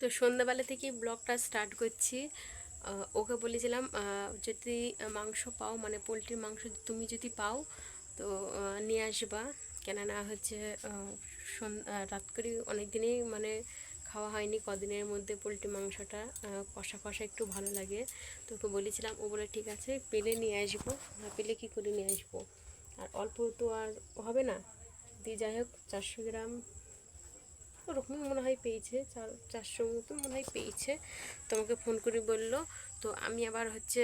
তো সন্ধ্যাবেলা থেকেই ব্লগটা স্টার্ট করছি। ওকে বলেছিলাম যদি মাংস পাও, মানে পোলট্রির মাংস তুমি যদি পাও তো নিয়ে আসবা। কেননা হচ্ছে রাত করে অনেক দিনেই মানে খাওয়া হয়নি, কদিনের মধ্যে পোলট্রি মাংসটা কষা কষা একটু ভালো লাগে। তো ওকে বলেছিলাম, ও বলে ঠিক আছে পেলে নিয়ে আসবো। না পেলে কী করে নিয়ে আসবো, আর অল্প তো আর হবে না। দিয়ে যাই হোক 400 গ্রাম ওরকমই মনে হয় পেয়েছে, 400 মতো মনে হয় পেয়েছে। তোমাকে ফোন করে বললো। তো আমি আবার হচ্ছে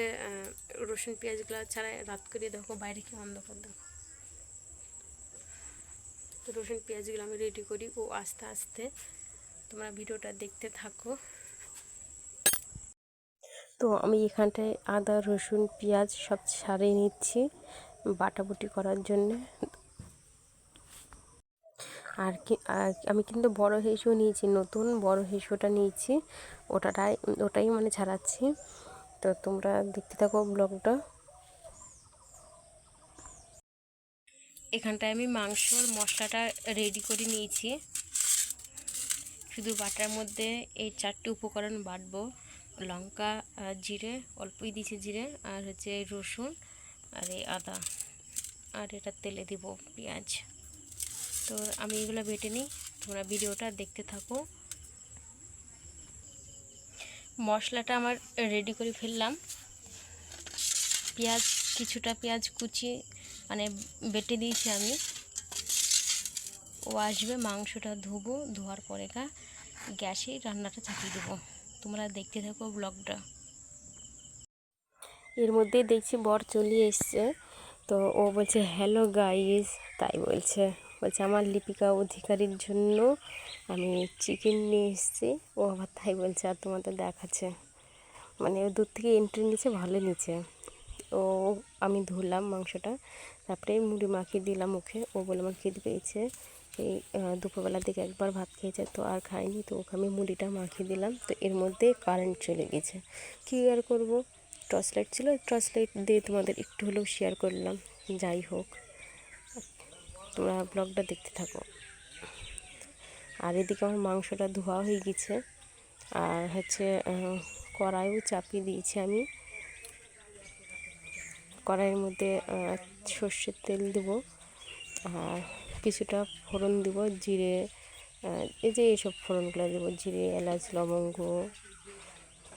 রসুন পেঁয়াজগুলো ছাড়া রাত করে দেখো বাইরে কি অন্ধকার দেখো। তো রসুন পেঁয়াজগুলো আমি রেডি করি ও আস্তে আস্তে তোমরা ভিডিওটা দেখতে থাকো। তো আমি এখানটায় আদা রসুন পেঁয়াজ সব ছাড়িয়ে নিচ্ছি বাটাবুটি করার জন্যে। আর আমি কিন্তু বড় হেঁসু নিয়েছি, নতুন বড় হেঁসুটা নিয়েছি, ওটাই মানে ছাড়াচ্ছি। তো তোমরা দেখতে থাকো ব্লগটা। এখানটায় আমি মাংসর মশলাটা রেডি করে নিয়েছি। শুধু বাটার মধ্যে এই 4টে উপকরণ বাটবো। লঙ্কা, জিরে, অল্পই দিয়েছি জিরে, আর হচ্ছে রসুন, আর এই আদা, আর এটা তেলে দিব পেঁয়াজ। তো আমি এগুলো বেটে নিই, তোমরা ভিডিওটা দেখতে থাকো। মশলাটা আমার রেডি করে ফেললাম। কিছুটা পেঁয়াজ কুচি মানে বেটে দিয়েছি আমি। ও আসবে, মাংসটা ধোবো, ধোয়ার পরে গ্যাসে রান্নাটা চাপিয়ে দেবো। তোমরা দেখতে থাকো ব্লগটা। এর মধ্যেই দেখছি বর চলে এসছে। তো ও বলছে হ্যালো গাইস, তাই বলছে আমার লিপিকা অধিকারীর জন্য আমি চিকেন নিয়ে এসেছি। ও আবার তাই বলছে, আর তোমাদের দেখাচ্ছে, মানে ও দূর থেকে এন্ট্রি নিচ্ছে, ভালো নিচ্ছে। ও আমি ধুলাম মাংসটা, তারপরে মুড়ি মাখিয়ে দিলাম মুখে। ও বলে আমার খিদে পেয়েছে, এই দুপুরবেলার দিকে একবার ভাত খেয়েছে তো আর খাইনি, তো ওকে আমি মুড়িটা মাখিয়ে দিলাম। তো এর মধ্যে কারেন্ট চলে গেছে, কী আর করবো, টর্চ লাইট ছিল, টর্চ লাইট দিয়ে তোমাদের একটু হলেও শেয়ার করলাম। যাই হোক, তোমরা ব্লগটা দেখতে থাকো। আর এদিকে আমার মাংসটা ধোয়া হয়ে গেছে, আর হচ্ছে কড়াইও চাপিয়ে দিয়েছি আমি। কড়াইয়ের মধ্যে সর্ষের তেল দেবো, আর কিছুটা ফোড়ন দেব, জিরে, এই যে এইসব ফোড়নগুলো দেবো, জিরে, এলাচ, লবঙ্গ,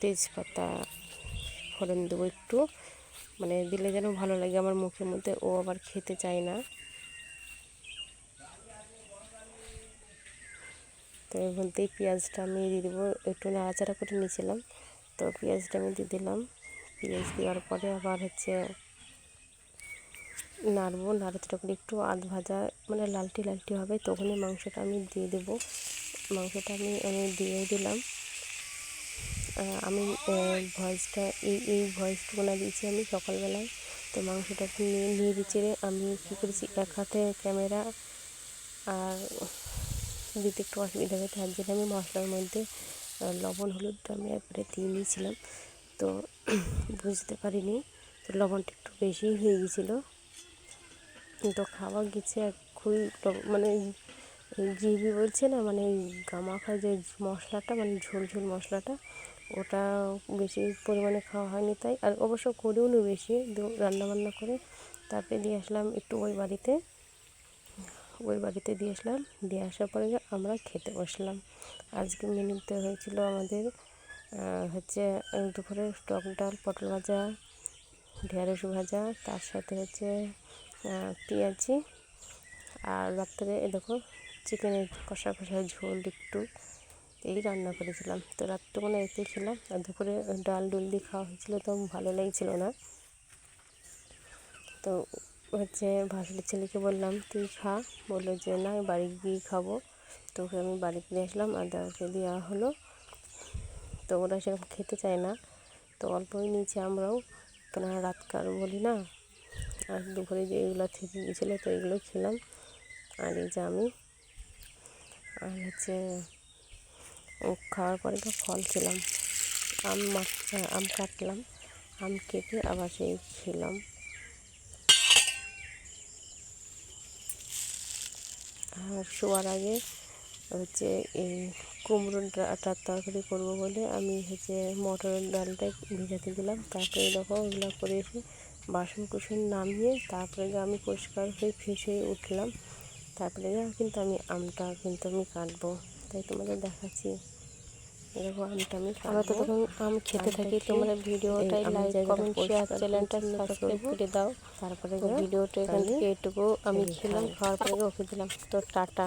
তেজপাতা ফোড়ন দেবো একটু, মানে দিলে যেন ভালো লাগে আমার মুখের মধ্যে। ও আবার খেতে চায় না। তো এর মধ্যেই পেঁয়াজটা আমি দিয়ে দেবো, একটু নাড়াচাড়া করে নিয়েছিলাম, তো পেঁয়াজটা আমি দিয়ে দিলাম। পেঁয়াজ দেওয়ার পরে আবার হচ্ছে নাড়বো, নাড়াচাড়া করে একটু আধ ভাজা মানে লালটি লালটি হবে, তখনই মাংসটা আমি দিয়ে দেবো। মাংসটা আমি দিয়ে দিলাম। আমি ভয়েসটা এই ভয়েসটুকু না দিয়েছি আমি সকালবেলায়। তো মাংসটা নিয়ে দিচ্ছি রে, আমি কী করেছি, এক হাতে ক্যামেরা আর দিতে একটু অসুবিধা হবে, তার জন্য আমি মশলার মধ্যে লবণ হলুদটা আমি একবারে দিয়ে নিয়েছিলাম। তো বুঝতে পারিনি, তো লবণটা একটু বেশি হয়ে গিয়েছিলো। তো খাওয়া গেছে খুবই মানে জিবি বলছে না, মানে গামাখা যে মশলাটা, মানে ঝোল ঝোল মশলাটা, ওটা বেশি পরিমাণে খাওয়া হয়নি তাই। আর অবশ্য করেও নি বেশি রান্নাবান্না করে। তারপরে দিয়ে আসলাম একটু ওই বাড়িতে দিয়ে আসলাম। দিয়ে আসার পরে আমরা খেতে বসলাম। আজকে মেনুতে হয়েছিল আমাদের হচ্ছে দুপুরে টক ডাল, পটল ভাজা, ঢেঁড়স ভাজা, তার সাথে হচ্ছে পেঁয়াজি, আর রাত্রে দেখো চিকেনের কষা কষা ঝোল একটু, এই রান্না করেছিলাম। তো রাত্রে এতেই খেলাম, আর দুপুরে ডাল দিয়ে খাওয়া হয়েছিলো, তো ভালো লাগছিল না। তো হচ্ছে ভাসুরের ছেলেকে বললাম তুই খা, বললো যে না আমি বাড়ি গিয়ে খাবো। তো ওকে আমি বাড়িতে দিয়ে আসলাম, আর ওকে দেওয়া হলো। তো ওরা সেরকম খেতে চায় না, তো অল্পই নিয়েছি আমরাও, কেন রাতকার বলি না। আর দুপুরে যে এগুলো থেকে গিয়েছিলো, তো এগুলো খেলাম। আর এই যে আমি, আর হচ্ছে খাওয়ার পরে তো ফল খেলাম, আম কাটলাম, আম কেটে আবার সেই খেলাম। আর শোয়ার আগে হচ্ছে এই কুমড়োর ডাঁটার তরকারি করবো বলে আমি হচ্ছে মটরের ডালটা ভিজাতে দিলাম। তারপরে দেখো ওগুলো করে এসে বাসন কুসন নামিয়ে তারপরে আমি পরিষ্কার হয়ে ফ্রেশ হয়ে উঠলাম। তারপরে কিন্তু আমি আমটা কিন্তু আমি কাটবো, তাই তোমাদের দেখাচ্ছি। এরকম আমটা আমি আমরা তো তখন আম খেতে থাকি। তোমরা ভিডিওটাই লাইক কমেন্ট শেয়ার চ্যানেলটা সাবস্ক্রাইব করে দাও। তারপরে ভিডিওটা এখান থেকে এটুকু আমি খেলাম, খাওয়ার পরে ওকে দিলাম। তো টাটা।